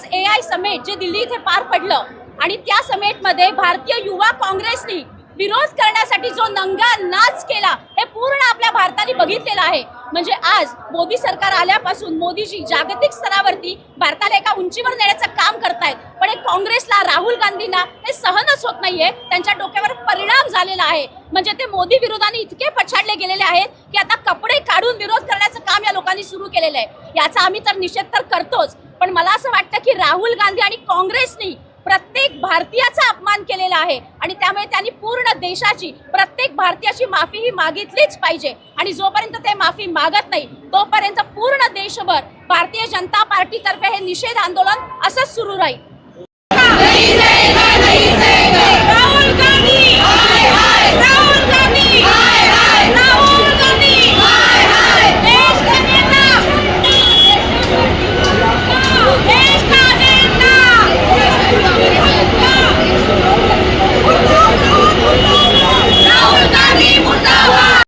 आज AI समेट जे दिल्ली इथे पार पडलं आणि त्या समेटमध्ये भारतीय युवा काँग्रेसनी विरोध करण्यासाठी जो नंगा नाच केला हे पूर्ण आपल्या भारताने बघितलेलं आहे। म्हणजे आज मोदी सरकार आल्यापासून मोदीजी जागतिक स्तरावरती भारताला एका उंचीवर नेण्याचं काम करतायत, पण हे काँग्रेसला, राहुल गांधींना हे सहनच होत नाहीये। त्यांच्या डोक्यावर परिणाम झालेला आहे। म्हणजे ते मोदी विरोधाने इतके पछाडले गेलेले आहेत की आता कपडे काढून विरोध करण्याचं काम या लोकांनी सुरू केलेलं आहे। याचा आम्ही तर निषेध तर करतोच, पण मला असं वाटतं की राहुल गांधी आणि काँग्रेसनी प्रत्येक भारतीयाचा अपमान केलेला आहे आणि त्यामुळे त्यांनी पूर्ण देशाची, प्रत्येक भारतीयाची माफी ही मागितलीच पाहिजे। आणि जोपर्यंत ते माफी मागत नाही तोपर्यंत पूर्ण देशभर भारतीय जनता पार्टीतर्फे हे निषेध आंदोलन असंच सुरू राहील।